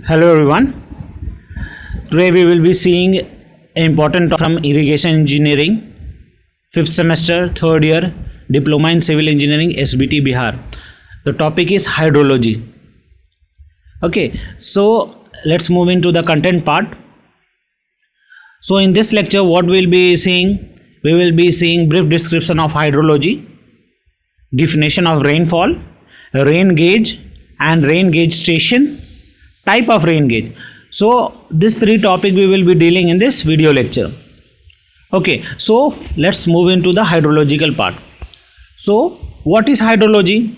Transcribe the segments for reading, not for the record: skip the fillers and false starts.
Hello everyone. Today we will be seeing important from irrigation engineering, 5th semester, 3rd year, diploma in civil engineering, SBT Bihar. The topic is hydrology. Okay, so let's move into the content part. So in this lecture, what we'll be seeing? We will be seeing brief description of hydrology, definition of rainfall, rain gauge and rain gauge station, type of rain gauge. So these three topics we will be dealing in this video lecture. Okay, so let's move into the hydrological part. So what is hydrology?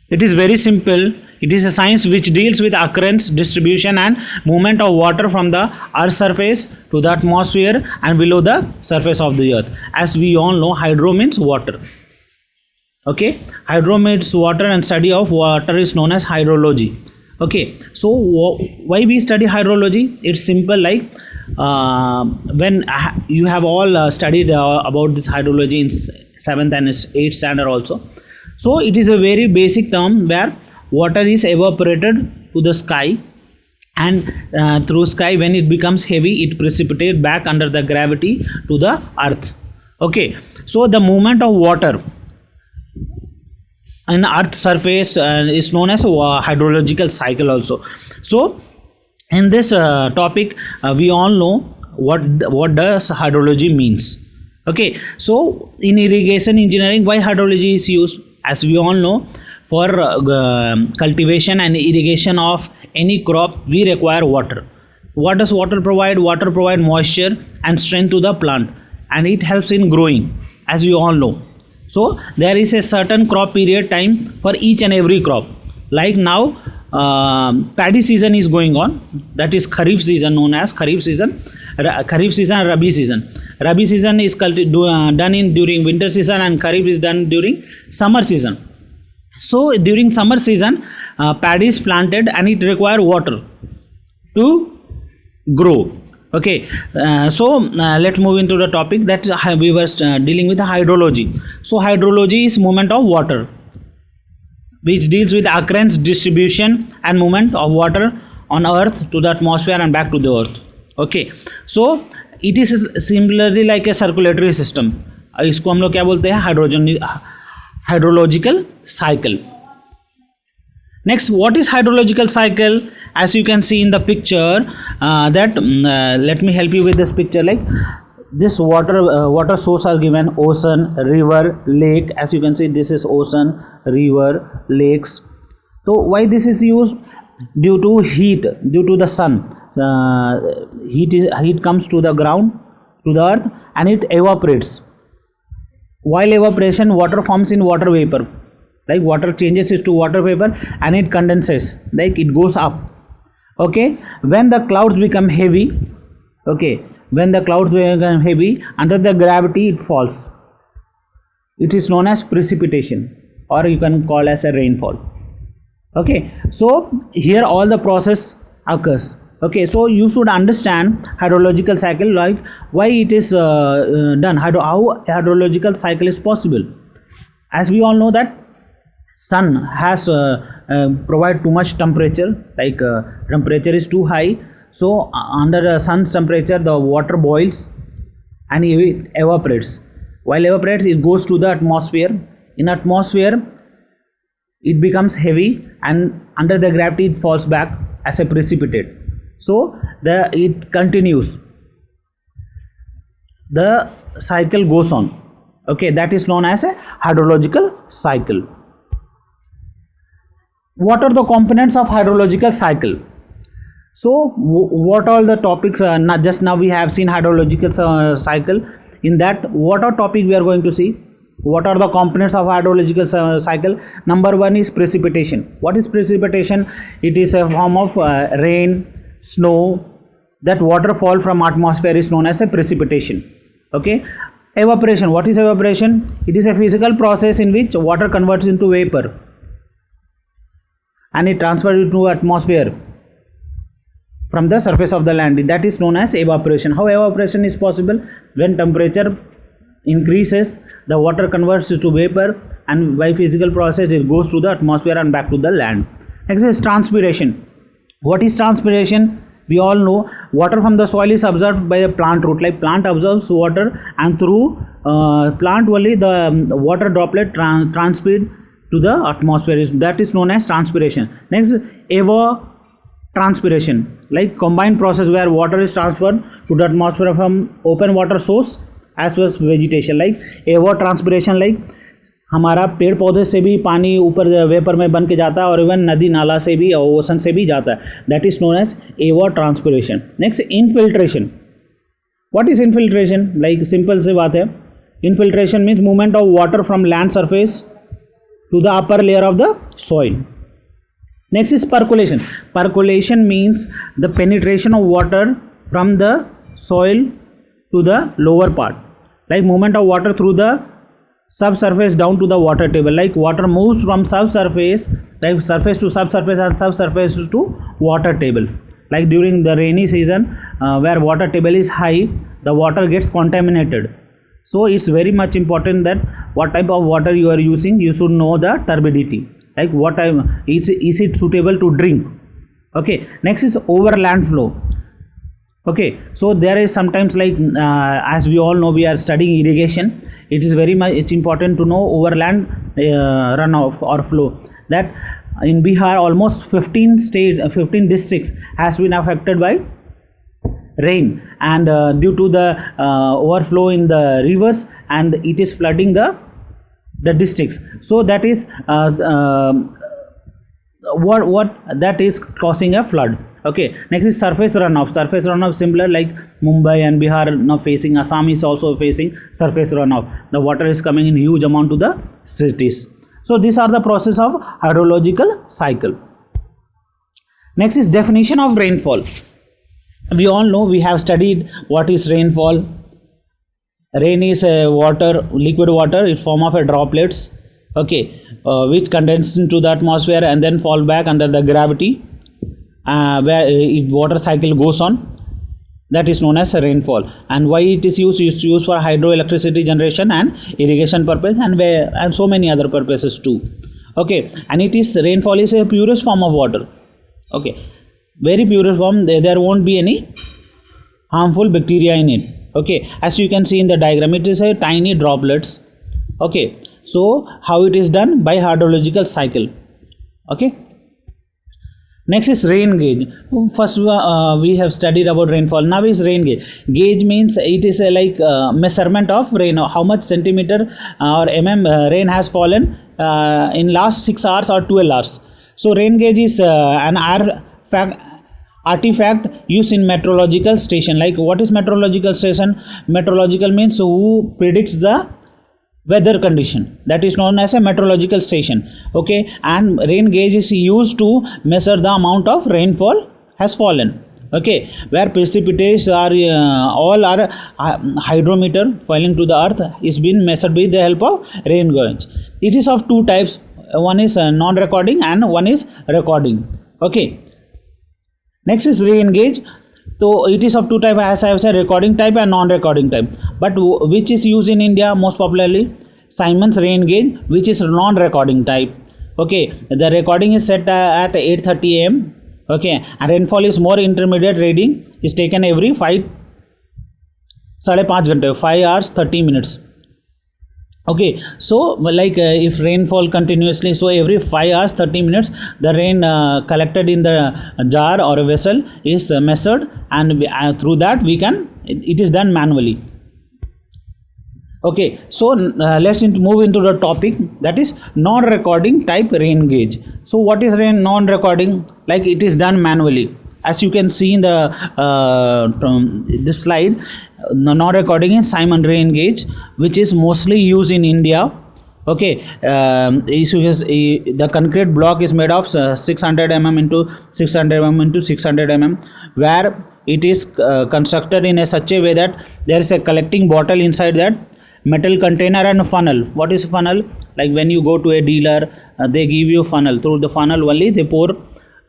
It is very simple. It is a science which deals with occurrence, distribution and movement of water from the earth's surface to the atmosphere and below the surface of the earth. As we all know, hydro means water. Okay, hydro means water and study of water is known as hydrology. Okay, so why we study hydrology? It's simple, like when you have all studied about this hydrology in 7th and 8th standard also. So it is a very basic term where water is evaporated to the sky, and through sky, when it becomes heavy, it precipitates back under the gravity to the earth. Okay, so the movement of water in earth surface is known as a hydrological cycle also. So in this topic, we all know what does hydrology means. Okay, so in irrigation engineering, why hydrology is used? As we all know, for cultivation and irrigation of any crop, we require water. What does water provide? Water provide moisture and strength to the plant, and it helps in growing, as we all know. So there is a certain crop period time for each and every crop. Like now, paddy season is going on. That is Kharif season, known as Kharif season. Kharif season and Rabi season. Rabi season is done during winter season, and Kharif is done during summer season. So during summer season, paddy is planted and it requires water to grow. Okay, so let's move into the topic that we were dealing with, hydrology. So hydrology is movement of water, which deals with occurrence, distribution and movement of water on earth to the atmosphere and back to the earth. Okay, so it is similarly like a circulatory system. इसको हम लोग क्या बोलते हैं? Hydrological cycle. Next, what is hydrological cycle? As you can see in the picture, let me help you with this picture. Like this water source are given: ocean, river, lake. As you can see, this is ocean, river, lakes. So why this is used? Due to heat, due to the sun. Heat comes to the ground, to the earth, and it evaporates. While evaporation, water forms in water vapor. Like water changes to water vapor and it condenses, like it goes up. Okay, when the clouds become heavy, under the gravity it falls. It is known as precipitation, or you can call as a rainfall. Okay, so here all the process occurs. Okay, so you should understand hydrological cycle, like why it is done, how hydrological cycle is possible. As we all know that sun has provide too much temperature, like temperature is too high, so under the sun's temperature the water boils and it evaporates. While evaporates, it goes to the atmosphere. In atmosphere it becomes heavy, and under the gravity it falls back as a precipitate. So it continues, the cycle goes on. Okay, that is known as a hydrological cycle. What are the components of hydrological cycle? So what are the topics? Just now we have seen hydrological cycle. In that, what are topic we are going to see? What are the components of hydrological cycle? Number one is precipitation. What is precipitation? It is a form of rain, snow. That waterfall from atmosphere is known as a precipitation. Okay. Evaporation. What is evaporation? It is a physical process in which water converts into vapor and it transfers into atmosphere from the surface of the land. That is known as evaporation. How evaporation is possible? When temperature increases, the water converts to vapor, and by physical process it goes to the atmosphere and back to the land. Next is transpiration. What is transpiration? We all know water from the soil is absorbed by the plant root, like plant absorbs water, and through plant only the water droplet transpire to the atmosphere, that is known as transpiration. Next, evapotranspiration, like combined process where water is transferred to the atmosphere from open water source as well as vegetation. Like evapotranspiration, like हमारा पेड़ पौधे से भी पानी ऊपर vapour में बन के जाता है और इवन नदी नाला से भी और ओशन से भी जाता है, that is known as evapotranspiration. Next, infiltration. What is infiltration? Like simple सी बात है, infiltration means movement of water from land surface to the upper layer of the soil. Next is percolation. Percolation means the penetration of water from the soil to the lower part, like movement of water through the subsurface down to the water table, like water moves from subsurface, like surface to subsurface and subsurface to water table. Like during the rainy season where water table is high, the water gets contaminated. So it's very much important that what type of water you are using, you should know the turbidity, like what type, is it suitable to drink. Okay, next is overland flow. Okay, so there is sometimes like as we all know, we are studying irrigation, it is very much, it's important to know overland runoff or flow. That in Bihar almost 15 districts has been affected by rain, and due to the overflow in the rivers, and it is flooding the districts. So that is what that is causing a flood. Okay, next is surface runoff. Surface runoff similar, like Mumbai and Bihar now facing, Assam is also facing surface runoff. The water is coming in huge amount to the cities. So these are the process of hydrological cycle. Next is definition of rainfall. We all know, we have studied what is rainfall. Rain is a water, liquid water, it's form of a droplets, okay, which condense into the atmosphere and then fall back under the gravity, where water cycle goes on. That is known as a rainfall. And why it is used? It's used for hydroelectricity generation and irrigation purpose, and so many other purposes too. Okay, and it is, rainfall is a purest form of water. Okay, very pure form, there won't be any harmful bacteria in it. Okay, as you can see in the diagram, it is a tiny droplets. Okay, so how it is done? By hydrological cycle. Okay, next is rain gauge. First we have studied about rainfall. Now is rain gauge. Gauge means it is a like measurement of rain, how much centimeter or rain has fallen in last 6 hours or 12 hours. So rain gauge is an artifact used in meteorological station. Like what is meteorological station? Meteorological means who predicts the weather condition, that is known as a meteorological station. Okay, and rain gauge is used to measure the amount of rainfall has fallen. Okay, where precipitates are all are hydrometer falling to the earth is being measured with the help of rain gauge. It is of two types, one is non-recording and one is recording. Okay, next is rain gauge. So it is of two types, as I have said, recording type and non-recording type. But which is used in India most popularly? Simon's rain gauge, which is non-recording type. Okay, the recording is set at 8:30 am. Okay, and rainfall is more intermediate reading is taken every 5 hours 30 minutes. Okay, so like if rainfall continuously, so every 5 hours 30 minutes the rain collected in the jar or a vessel is measured, and through that we can, it is done manually. Okay, so let's move into the topic, that is non-recording type rain gauge. So what is rain non-recording? Like it is done manually. As you can see in the this slide, non-recording is Simon rain gauge, which is mostly used in India. Okay, the concrete block is made of 600 mm into 600 mm into 600 mm, where it is constructed in such a way that there is a collecting bottle inside that, metal container and funnel. What is funnel? Like when you go to a dealer, they give you funnel. Through the funnel only they pour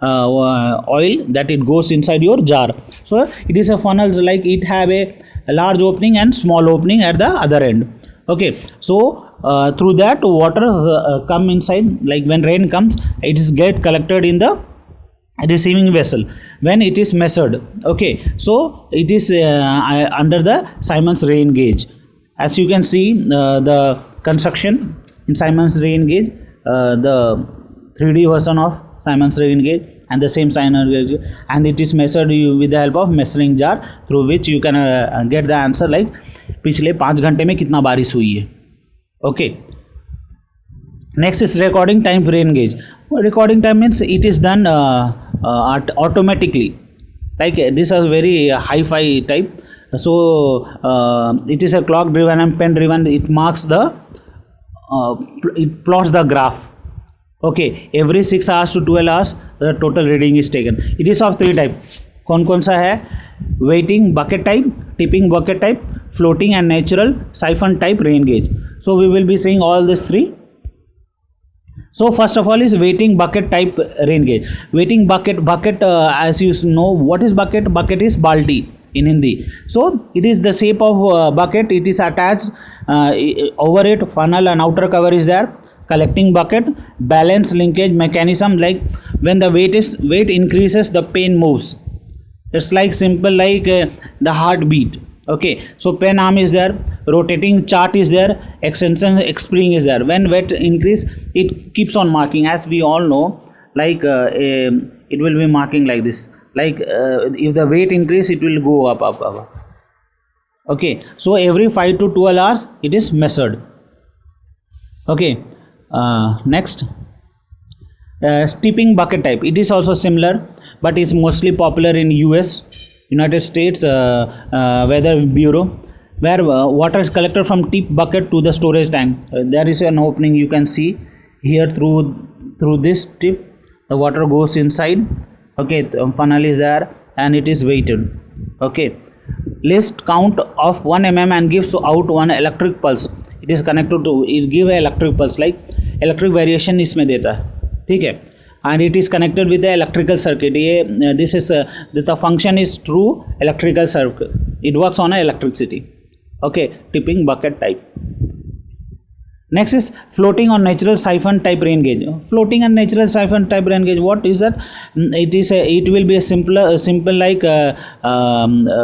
oil, that it goes inside your jar. So it is a funnel, like it have a large opening and small opening at the other end. Okay, so through that water come inside. Like when rain comes, it is get collected in the receiving vessel when it is measured. Okay, so it is under the Simon's rain gauge. As you can see, the construction in Simon's rain gauge, the 3D version of Simon's rain gauge and the same Simon's gauge, and it is measured with the help of measuring jar, through which you can get the answer like पिछले 5 घंटे में कितना बारिश हुई है. Okay. Next is recording time rain gauge. Recording time means it is done automatically. Like this is very hi-fi type. So it is a clock driven and pen driven. It marks the it plots the graph. Okay, every 6 hours to 12 hours the total reading is taken. It is of 3 type. कौन सा है? Waiting bucket type, tipping bucket type, floating and natural siphon type rain gauge. So we will be seeing all these 3. So first of all is waiting bucket type rain gauge. Waiting bucket as you know, what is bucket? Bucket is balti in Hindi. So it is the shape of bucket. It is attached over it, funnel and outer cover is there. Collecting bucket, balance linkage mechanism, like when the weight increases, the pen moves. It's like simple like the heartbeat. Okay, so pen arm is there, rotating chart is there, extension spring is there. When weight increase, it keeps on marking, as we all know, like it will be marking like this. Like if the weight increase, it will go up. Okay, so every 5 to 12 hours it is measured. Okay, next, tipping bucket type. It is also similar, but is mostly popular in US, United States Weather Bureau, where water is collected from tip bucket to the storage tank. There is an opening, you can see here through this tip. The water goes inside. Okay, the funnel is there and it is weighted. Okay, list count of 1 mm and gives out 1 electric pulse. It is connected to, it give a electric pulse, like electric variation इसमें देता है, ठीक है, and it is connected with the electrical circuit. ये this is the function is through electrical circuit. It works on a electricity. Okay, tipping bucket type. Next is floating or natural siphon type rain gauge. Floating and natural siphon type rain gauge. What is that? It will be a simple like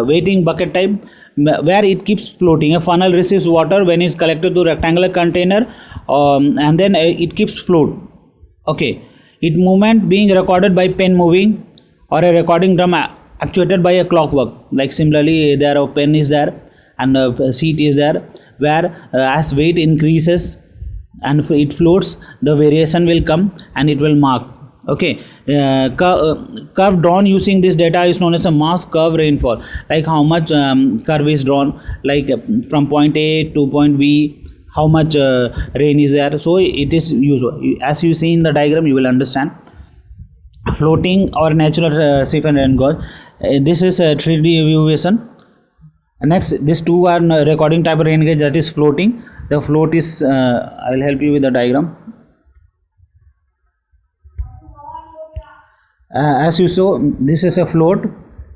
waiting bucket type, where it keeps floating. A funnel receives water when it's collected to rectangular container, and then it keeps float. Okay, it movement being recorded by pen moving, or a recording drum actuated by a clockwork. Like similarly, there a pen is there and a seat is there, where as weight increases and it floats, the variation will come and it will mark. Okay, curve drawn using this data is known as a mass curve rainfall. Like how much curve is drawn, like from point A to point B, how much rain is there. So it is usual. As you see in the diagram, you will understand. Floating or natural siphon rain gauge. This is a 3D view version. Next, these two are recording type of rain gauge, that is floating. The float is I will help you with the diagram. As you saw, this is a float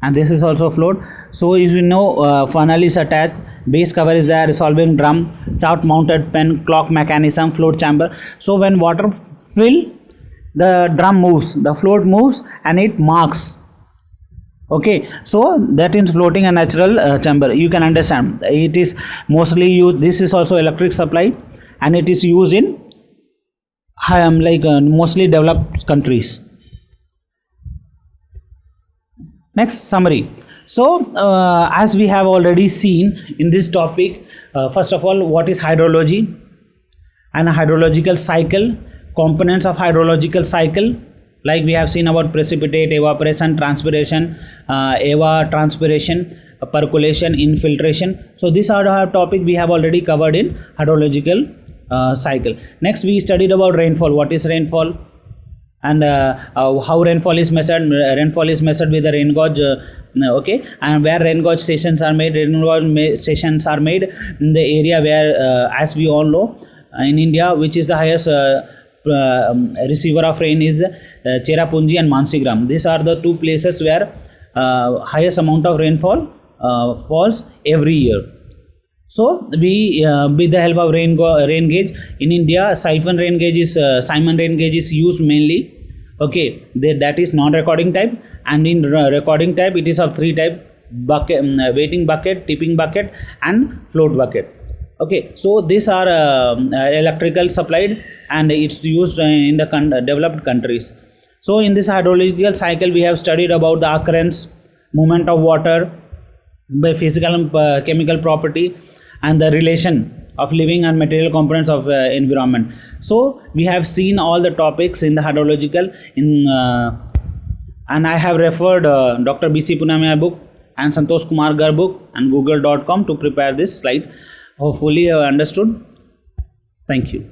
and this is also a float. So as you know, funnel is attached, base cover is there, resolving drum, chart mounted pen, clock mechanism, float chamber. So when water fill, the drum moves, the float moves and it marks. Okay, so that is floating and natural chamber. You can understand, it is mostly used. This is also electric supply and it is used in mostly developed countries. Next, summary. So as we have already seen in this topic, first of all, what is hydrology and a hydrological cycle, components of hydrological cycle. Like we have seen about precipitate, evaporation, transpiration, evapotranspiration, percolation, infiltration. So these are our topic we have already covered in hydrological cycle. Next, we studied about rainfall. What is rainfall and how rainfall is measured. Rainfall is measured with the rain gauge. Okay, and where rain gauge stations are made. Rain gauge stations are made in the area where, as we all know, in India, which is the highest receiver of rain is Cherrapunji and Mansigram. These are the two places where highest amount of rainfall falls every year. So we with the help of rain gauge in India, Simon rain gauge is used mainly. Okay, that is non-recording type, and in recording type it is of three type: bucket, waiting bucket, tipping bucket, and float bucket. Okay, so these are electrical supplied, and it's used in the developed countries. So in this hydrological cycle we have studied about the occurrence, movement of water by physical and chemical property, and the relation of living and material components of environment. So we have seen all the topics in the hydrological and I have referred Dr. B.C. Punamiya book and Santosh Kumar Garg book and google.com to prepare this slide. Hopefully you have understood. Thank you.